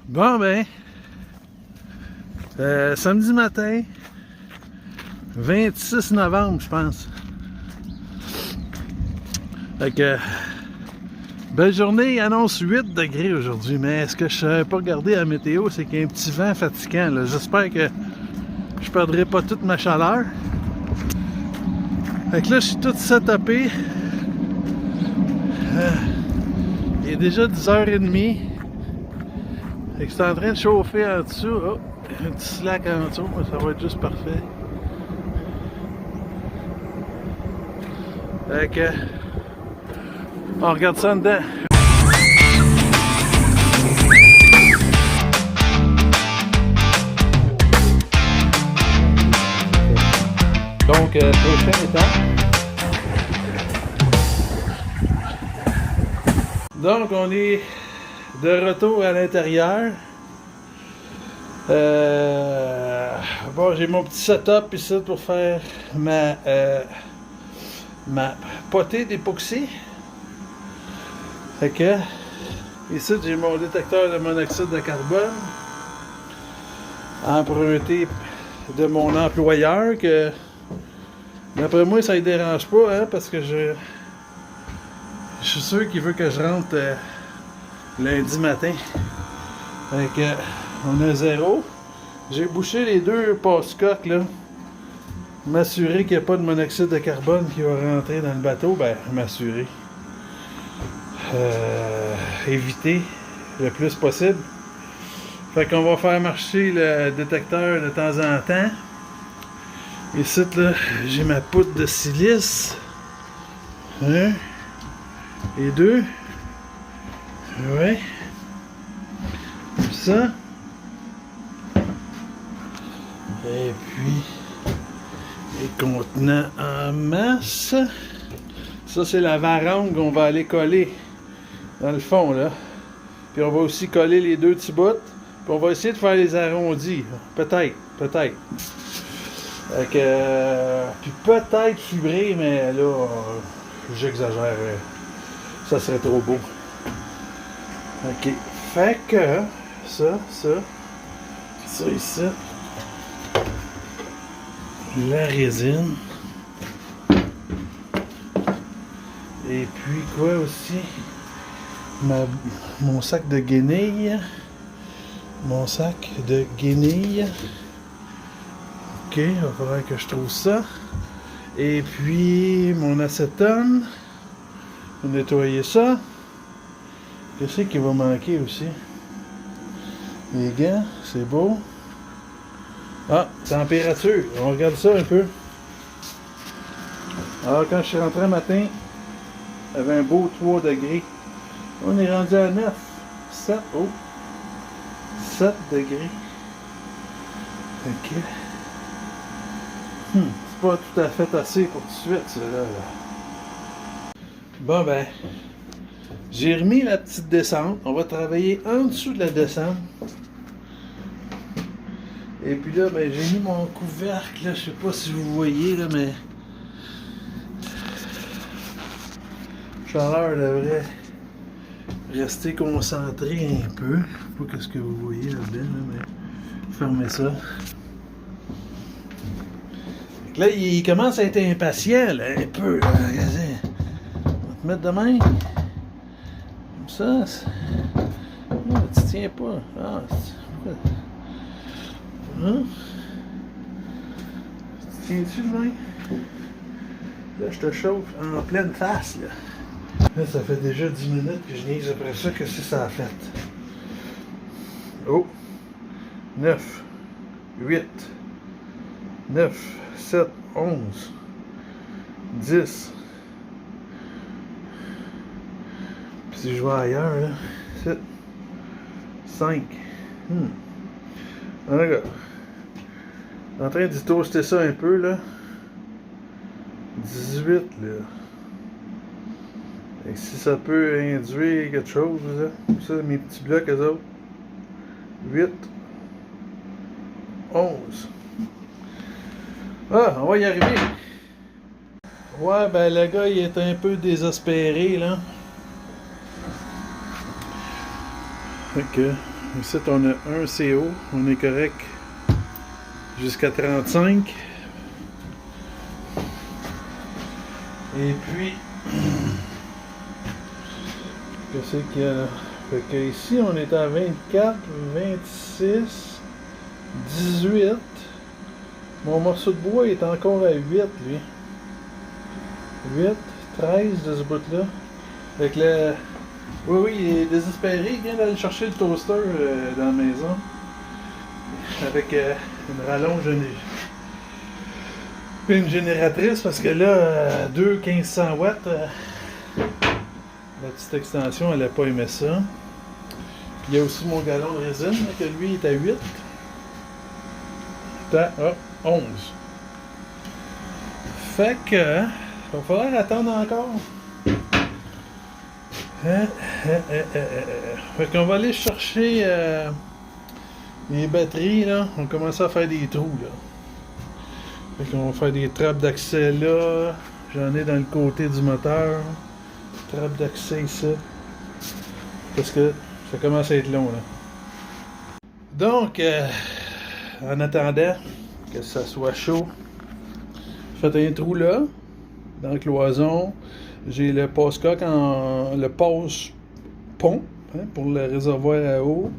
Bon ben, samedi matin, 26 novembre, je pense. Fait que, belle journée, il annonce 8 degrés aujourd'hui, mais ce que je savais pas regarder à la météo, c'est qu'il y a un petit vent fatigant. J'espère que je perdrai pas toute ma chaleur. Fait que là, je suis tout setupé. Il est déjà 10h30. Fait que c'est en train de chauffer en dessous. Oh, un petit slack en dessous, ça va être juste parfait. Fait que, on regarde ça en dedans. Donc, prochaine étape. Donc, on est de retour à l'intérieur. Bon, j'ai mon petit setup ici pour faire ma potée d'époxy. Fait que, ici, j'ai mon détecteur de monoxyde de carbone emprunté de mon employeur que, d'après moi, ça ne dérange pas, hein, parce que je suis sûr qu'il veut que je rentre lundi matin. Fait que, on a 0. J'ai bouché les deux passe-coques, là. M'assurer qu'il n'y a pas de monoxyde de carbone qui va rentrer dans le bateau. Ben, m'assurer. Éviter le plus possible. Fait qu'on va faire marcher le détecteur de temps en temps. Ici, là, j'ai ma poudre de silice. 1 et 2. Ouais. Ça. Et puis, les contenants en masse. Ça, c'est la varangue qu'on va aller coller dans le fond, là. Puis on va aussi coller les deux petits bouts. Puis on va essayer de faire les arrondis. Peut-être. Fait que, puis peut-être fibrer, mais là, j'exagère. Ça serait trop beau. Ok. Fait que, ça ici. La résine. Et puis quoi aussi? Mon sac de guenilles. Ok, il va falloir que je trouve ça. Et puis mon acétone. On va nettoyer ça. Qu'est-ce qui va manquer aussi? Les gants, c'est beau. Ah, température. On regarde ça un peu. Alors, quand je suis rentré un matin, il y avait un beau 3 degrés. On est rendu à 9. 7. Oh. 7 degrés. Ok. C'est pas tout à fait assez pour tout de suite, ça, là. Bon, ben. J'ai remis la petite descente. On va travailler en dessous de la descente. Et puis là, ben, j'ai mis mon couvercle, là, je sais pas si vous voyez, là, mais la chaleur devrait rester concentrée un peu. Je sais pas ce que vous voyez là-dedans, là, mais fermez ça. Là, il commence à être impatient, là, un peu. Là, on va te mettre de même. Comme ça. Non, tu tiens pas. Ah, pourquoi? Hein? Tiens-tu le main? Là, je te chauffe en pleine face, là. Là, ça fait déjà 10 minutes que je niaise après ça. Qu'est-ce que ça a fait? Oh! 9, 8, 9, 7, 11, 10. Puis si je vais ailleurs, là, 7, 5. Regarde. Je suis en train de toaster ça un peu, là. 18, là. Et si ça peut induire quelque chose, là. Ça, mes petits blocs, eux autres. 8. 11. Ah, on va y arriver. Ouais, ben le gars, il est un peu désespéré, là. Fait que, Ici, on a un CO. On est correct jusqu'à 35. Et puis, qu'est-ce qu'il y a? Fait que ici, on est à 24, 26, 18. Mon morceau de bois est encore à 8, lui. 8, 13 de ce bout-là. Fait que le... Oui, il est désespéré. Il vient d'aller chercher le toaster dans la maison. Avec une rallonge et une génératrice. Parce que là, 2 1500 watts, la petite extension, elle n'a pas aimé ça. Puis il y a aussi mon galon de résine, là, que lui est à 8. À 11. Fait que, il va falloir attendre encore. Fait qu'on va aller chercher les batteries, là. On commence à faire des trous, là. Fait qu'on va faire des trappes d'accès là. J'en ai dans le côté du moteur. Trappe d'accès ici. Parce que ça commence à être long, là. Donc, en attendant que ça soit chaud, faites un trou là, dans la cloison. J'ai le passe-coque le passe-pont, hein, pour le réservoir à eau.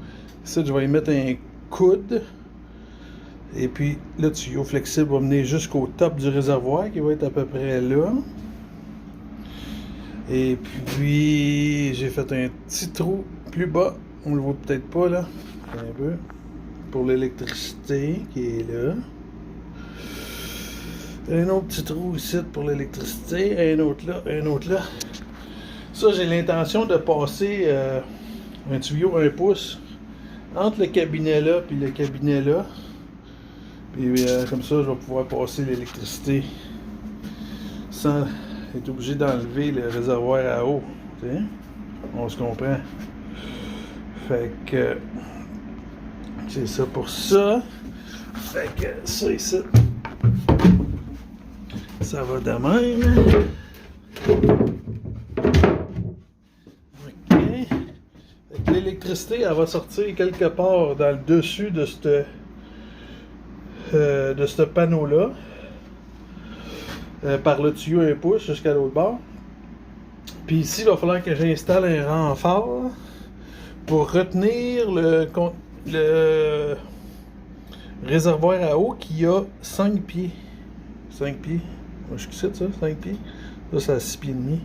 Ici, je vais y mettre un coude. Et puis, le tuyau flexible va venir jusqu'au top du réservoir, qui va être à peu près là. Et puis, j'ai fait un petit trou plus bas. On le voit peut-être pas, là. Un peu. Pour l'électricité, qui est là. Un autre petit trou ici pour l'électricité, un autre là. Ça, j'ai l'intention de passer un tuyau 1 pouce entre le cabinet là et le cabinet là. Puis comme ça, je vais pouvoir passer l'électricité sans être obligé d'enlever le réservoir à eau. T'sais? On se comprend. Fait que c'est ça pour ça. Fait que ça ici, ça va de même. OK. L'électricité, elle va sortir quelque part dans le dessus de ce panneau-là. Par le tuyau 1 pouce jusqu'à l'autre bord. Puis ici, il va falloir que j'installe un renfort pour retenir le réservoir à eau qui a 5 pieds. 5 pieds. Moi, je sais ça, 5 pieds. Ça, c'est à 6 pieds et demi.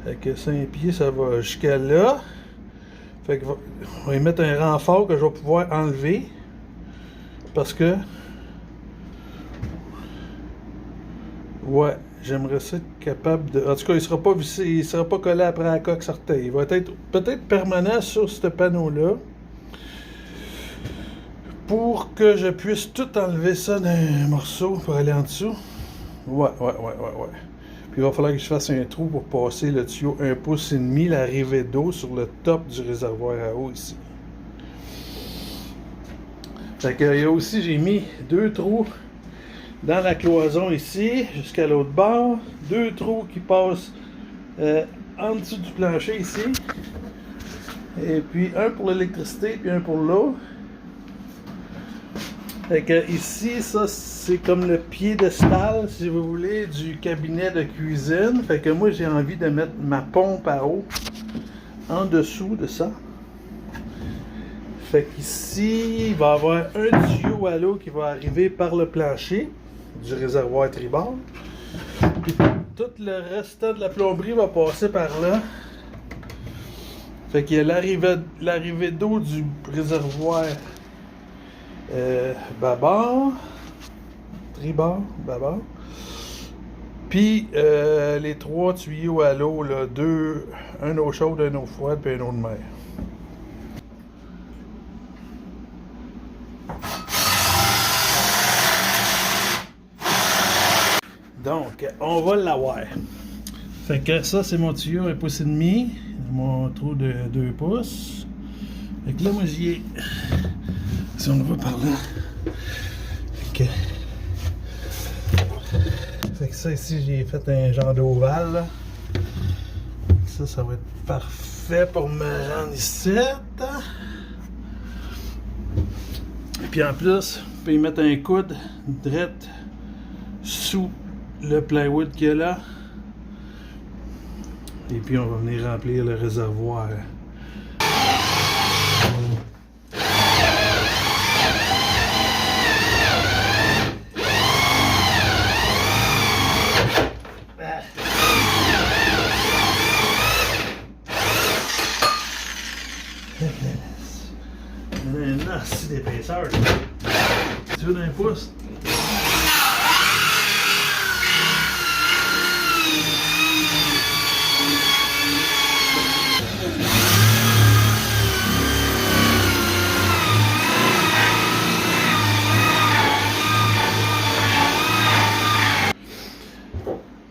Fait que 5 pieds, ça va jusqu'à là. Fait que on va y mettre un renfort que je vais pouvoir enlever. Parce que... Ouais, j'aimerais ça être capable de... En tout cas, il sera pas vissé, il sera pas collé après la coque certaine. Il va être peut-être permanent sur ce panneau-là. Pour que je puisse tout enlever ça d'un morceau pour aller en dessous. Ouais. Puis il va falloir que je fasse un trou pour passer le tuyau 1 pouce et demi, l'arrivée d'eau sur le top du réservoir à eau ici. Fait que il y a aussi, j'ai mis 2 trous dans la cloison ici, jusqu'à l'autre bord. 2 trous qui passent en dessous du plancher ici. Et puis un pour l'électricité, puis un pour l'eau. Fait que ici, ça c'est comme le piédestal, si vous voulez, du cabinet de cuisine. Fait que moi j'ai envie de mettre ma pompe à eau en dessous de ça. Fait qu'ici, il va y avoir un tuyau à l'eau qui va arriver par le plancher du réservoir tribord. Puis tout le restant de la plomberie va passer par là. Fait qu'il y a l'arrivée d'eau du réservoir bâbord, tribord, bâbord. Puis les 3 tuyaux à l'eau, là, 2, un eau chaude, un eau froide, puis un eau de mer. Donc, on va l'avoir. Fait que ça, c'est mon tuyau 1 pouce et demi, mon trou de 2 pouces. Fait que là, moi, j'y ai... Si on le voit par là. Fait que ça, ici, j'ai fait un genre d'ovale. Ça va être parfait. fait pour me rendre ici. Et puis en plus, on peut y mettre un coude direct sous le plywood qu'il y a là. Et puis on va venir remplir le réservoir. Un assis d'épaisseur. Tu veux d'un pouce?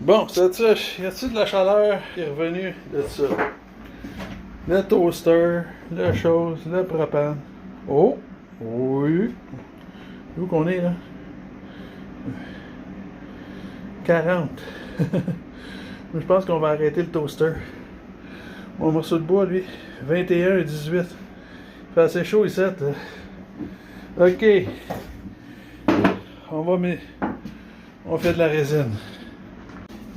Bon, c'est ça. Y a-t-il de la chaleur qui est revenue de ça? Le toaster, la chose, le propane. Oh! Oui! Où qu'on est là? 40. Je pense qu'on va arrêter le toaster. Mon morceau de bois, lui, 21 et 18. Il fait assez chaud ici. Ok. On fait de la résine.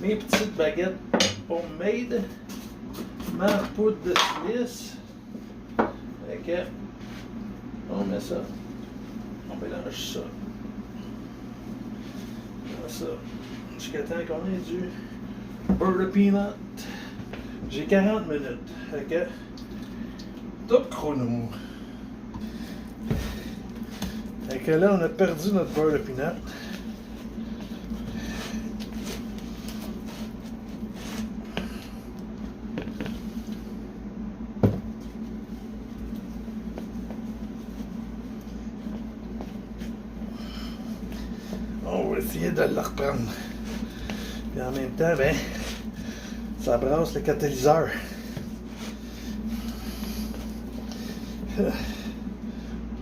Mes petites baguettes homemade. Ma poudre de silice. Ok. On met ça. On mélange ça. Ça. Jusqu'à temps qu'on ait du beurre de peanut. J'ai 40 minutes. Ok. Top chrono. Fait que là, on a perdu notre beurre de peanut. On va essayer de le reprendre. Et en même temps, ben, ça brasse le catalyseur.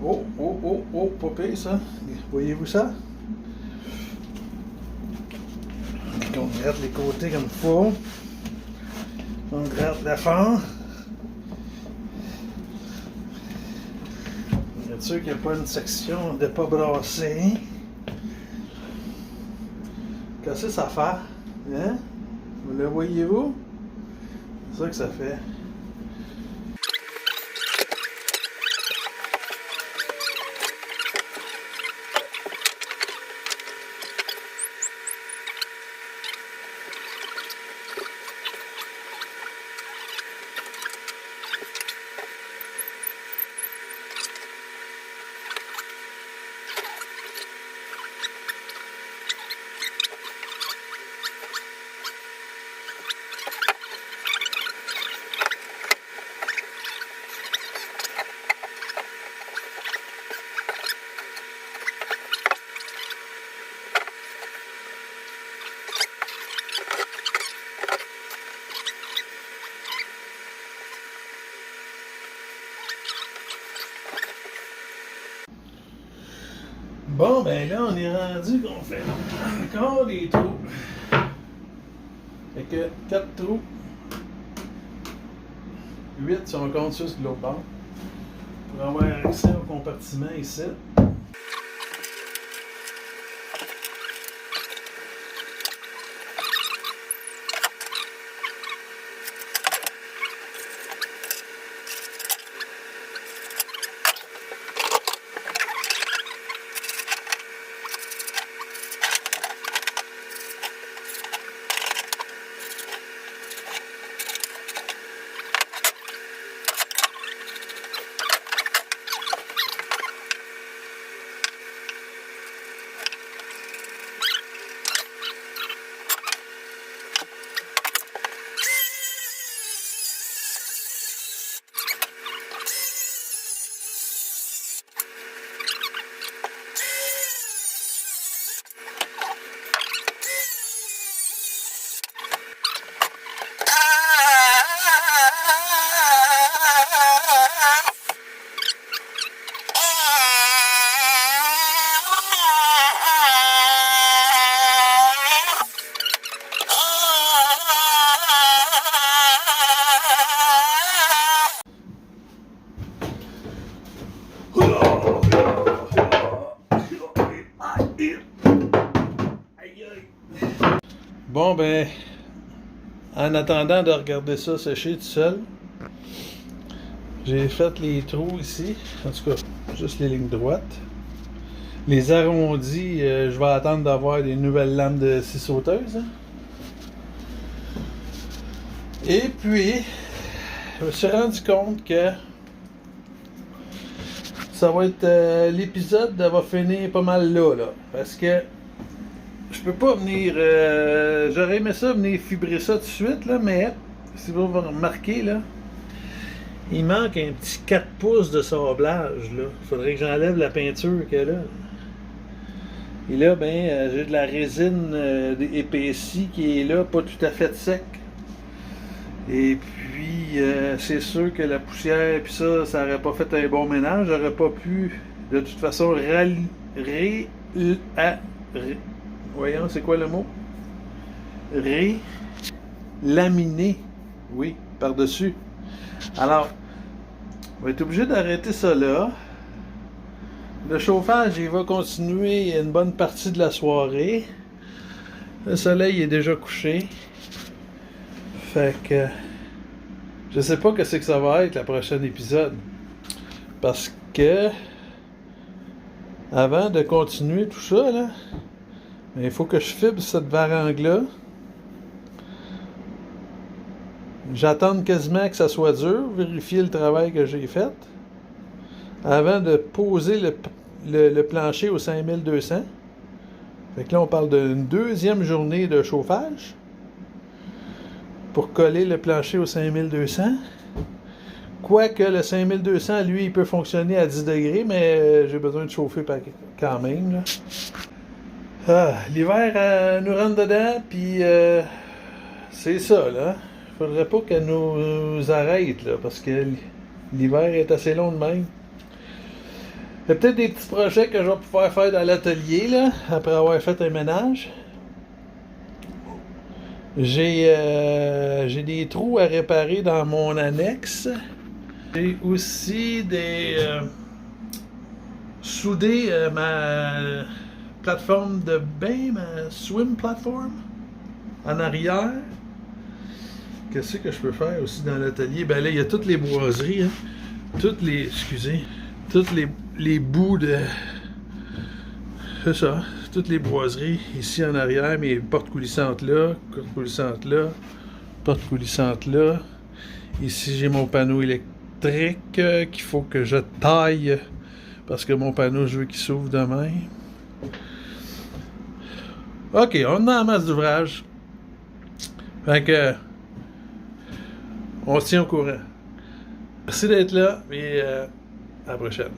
Oh, oh, oh, oh, pas pire ça. Voyez-vous ça? On gratte les côtés comme il faut. On gratte la fond. On est sûr qu'il n'y a pas une section de pas brasser. Qu'est-ce que ça fait? Hein? Vous le voyez-vous? C'est ça que ça fait. Bon, ben là, on est rendu qu'on fait encore des trous. Fait que 4 trous. 8 si on compte juste de l'autre bord. Pour avoir accès au compartiment ici. Bon, ben, en attendant de regarder ça sécher tout seul, j'ai fait les trous ici. En tout cas, juste les lignes droites. Les arrondis, je vais attendre d'avoir des nouvelles lames de scie sauteuse. Hein. Et puis, je me suis rendu compte que ça va être l'épisode va finir pas mal là, parce que je peux pas venir j'aurais aimé ça venir fibrer ça tout de suite là, mais si vous remarquez là, il manque un petit 4 pouces de sablage là. Faudrait que j'enlève la peinture qu'il y a là. Et là ben j'ai de la résine épaissie qui est là, pas tout à fait sec. Et puis, c'est sûr que la poussière, puis ça aurait pas fait un bon ménage. J'aurais pas pu, de toute façon, voyons, c'est quoi le mot? Laminer, oui, par-dessus. Alors, on va être obligé d'arrêter ça là. Le chauffage, il va continuer une bonne partie de la soirée. Le soleil est déjà couché. Fait que je sais pas qu'est-ce que ça va être le prochain épisode. Parce que avant de continuer tout ça, là, il faut que je fibre cette varangue-là. J'attends quasiment que ça soit dur, vérifier le travail que j'ai fait. Avant de poser le plancher au 5200. Fait que là, on parle d'une deuxième journée de chauffage. Pour coller le plancher au 5200. Quoique le 5200, lui, il peut fonctionner à 10 degrés, mais j'ai besoin de chauffer quand même. Là. L'hiver nous rentre dedans, puis c'est ça, là. Faudrait pas qu'elle nous arrête, là, parce que l'hiver est assez long de même. Il y a peut-être des petits projets que je vais pouvoir faire dans l'atelier, là, après avoir fait un ménage. J'ai des trous à réparer dans mon annexe. J'ai aussi soudé ma plateforme de bain, ma swim platform en arrière. Qu'est-ce que je peux faire aussi dans l'atelier? Ben là, il y a toutes les boiseries, hein. Toutes les bouts de... C'est ça. Toutes les boiseries ici en arrière, mes portes coulissantes là, portes coulissantes là. Ici, j'ai mon panneau électrique qu'il faut que je taille parce que mon panneau, je veux qu'il s'ouvre demain. OK, on est en masse d'ouvrage. Fait que on se tient au courant. Merci d'être là et à la prochaine.